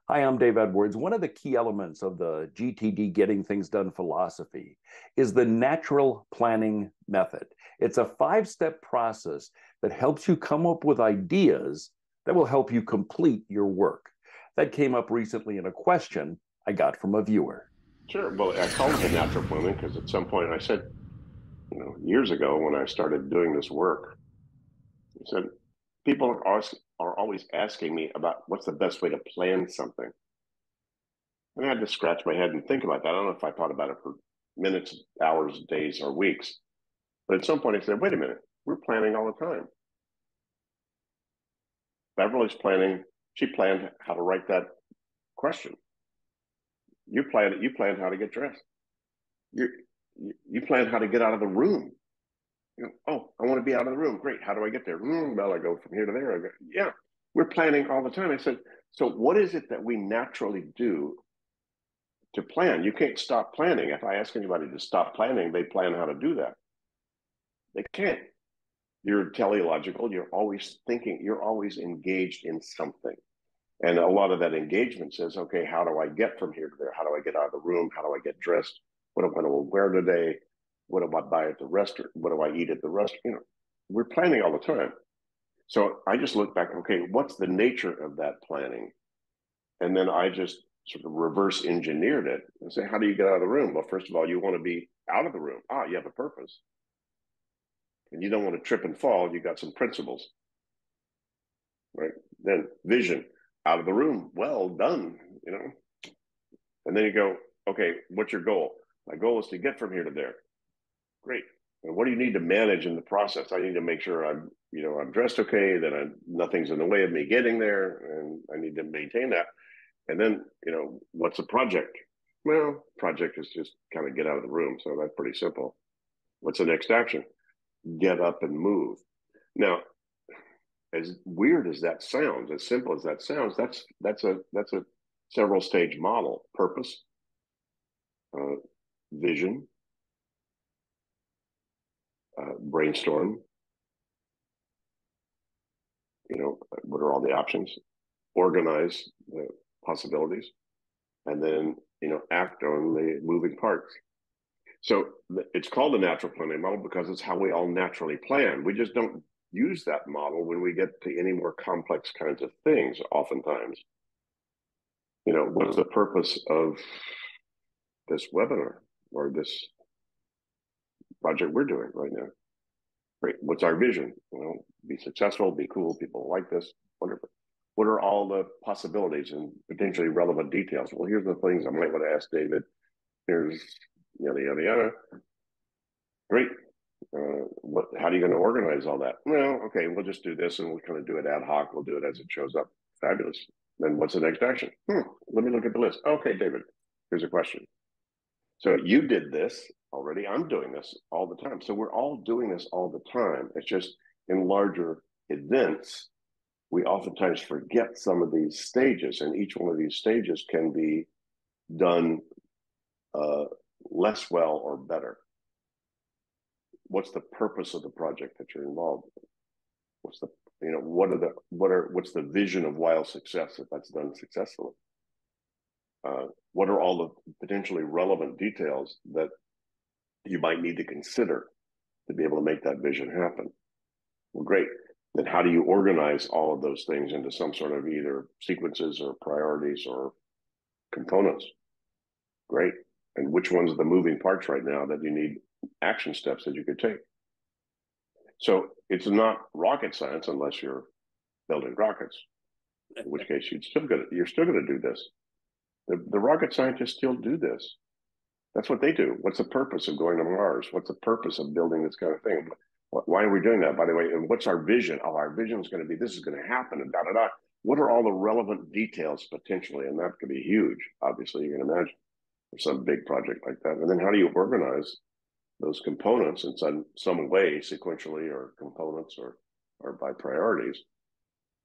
Hi, I'm Dave Edwards. One of the key elements of the GTD Getting Things Done philosophy is the natural planning method. It's a five-step process that helps you come up with ideas that will help you complete your work. That came up recently in a question I got from a viewer. Sure. Well, I call it the natural plumbing because at some point I said, years ago when I started doing this work, I said, people are always asking me about what's the best way to plan something. And I had to scratch my head and think about that. I don't know if I thought about it for minutes, hours, days, or weeks. But at some point I said, wait a minute, we're planning all the time. Beverly's planning, she planned how to write that question. You planned how to get dressed. You planned how to get out of the room. Oh, I want to be out of the room. Great. How do I get there? Well, I go from here to there. Yeah, we're planning all the time. I said, so what is it that we naturally do to plan? You can't stop planning. If I ask anybody to stop planning, they plan how to do that. They can't. You're teleological. You're always thinking. You're always engaged in something. And a lot of that engagement says, okay, how do I get from here to there? How do I get out of the room? How do I get dressed? What am I going to wear today? What do I buy at the restaurant? What do I eat at the restaurant? We're planning all the time. So I just look back, okay, what's the nature of that planning? And then I just sort of reverse engineered it and say, how do you get out of the room? Well, first of all, you want to be out of the room. You have a purpose. And you don't want to trip and fall. You got some principles, right? Then vision, out of the room. Well done. And then you go, okay, what's your goal? My goal is to get from here to there. Great. And what do you need to manage in the process? I need to make sure I'm dressed okay, that nothing's in the way of me getting there, and I need to maintain that. And then, what's a project? Well, project is just kind of get out of the room, so that's pretty simple. What's the next action? Get up and move. Now, as weird as that sounds, as simple as that sounds, that's a several stage model: purpose, uh, vision, brainstorm. What are all the options? Organize the possibilities, and then act on the moving parts. So it's called the natural planning model because it's how we all naturally plan. We just don't use that model when we get to any more complex kinds of things. Oftentimes, what's the purpose of this webinar or this project we're doing right now? Great. What's our vision? Well, be successful, be cool. People like this. Wonderful. What are all the possibilities and potentially relevant details? Well, here's the things I might want to ask David. Here's yada yada yada. Great. How are you going to organize all that? Well, okay, we'll just do this and we'll kind of do it ad hoc. We'll do it as it shows up. Fabulous. Then what's the next action? Let me look at the list. Okay, David, here's a question. So you did this already. I'm doing this all the time. So we're all doing this all the time. It's just in larger events, we oftentimes forget some of these stages, and each one of these stages can be done less well or better. What's the purpose of the project that you're involved in? What's the what's the vision of wild success if that's done successfully? What are all the potentially relevant details that you might need to consider to be able to make that vision happen? Well, great. Then how do you organize all of those things into some sort of either sequences or priorities or components? Great. And which ones are the moving parts right now that you need action steps that you could take? So it's not rocket science unless you're building rockets, in which case you're still going to do this. The rocket scientists still do this. That's what they do. What's the purpose of going to Mars? What's the purpose of building this kind of thing? Why are we doing that, by the way? And what's our vision? Oh, our vision is going to be this is going to happen and da da da. What are all the relevant details potentially? And that could be huge, obviously, you can imagine, for some big project like that. And then how do you organize those components in some way, sequentially or components or by priorities,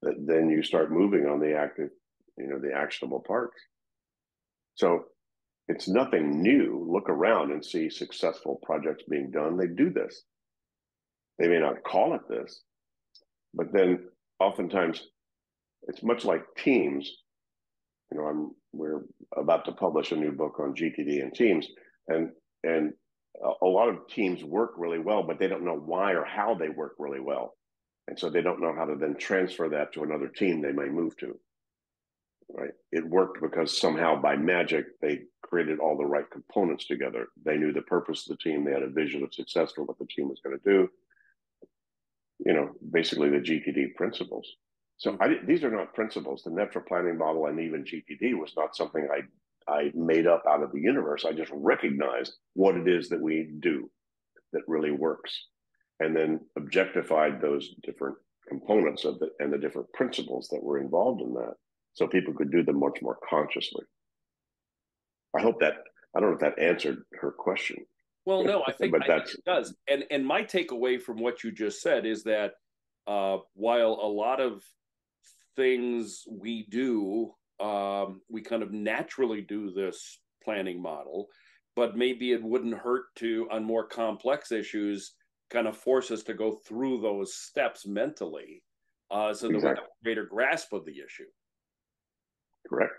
that then you start moving on the active, the actionable parts. So it's nothing new. Look around and see successful projects being done. They do this. They may not call it this, but then oftentimes it's much like teams. we're about to publish a new book on GTD and teams, and a lot of teams work really well, but they don't know why or how they work really well, and so they don't know how to then transfer that to another team they may move to. Right? It worked because somehow by magic they created all the right components together. They knew the purpose of the team. They had a vision of success for what the team was going to do. Basically the GTD principles. So these are not principles. The natural planning model and even GTD was not something I made up out of the universe. I just recognized what it is that we do that really works, and then objectified those different components of it and the different principles that were involved in that, so people could do them much more consciously. I don't know if that answered her question. Well, no, I think, but I think it does. And my takeaway from what you just said is that while a lot of things we do, we kind of naturally do this planning model, but maybe it wouldn't hurt to, on more complex issues, kind of force us to go through those steps mentally, so that we have a greater grasp of the issue. Correct.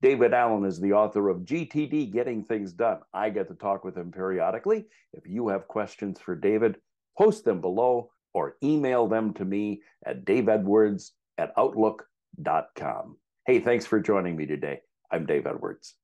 David Allen is the author of GTD, Getting Things Done. I get to talk with him periodically. If you have questions for David, post them below or email them to me at daveedwards@outlook.com. Hey, thanks for joining me today. I'm Dave Edwards.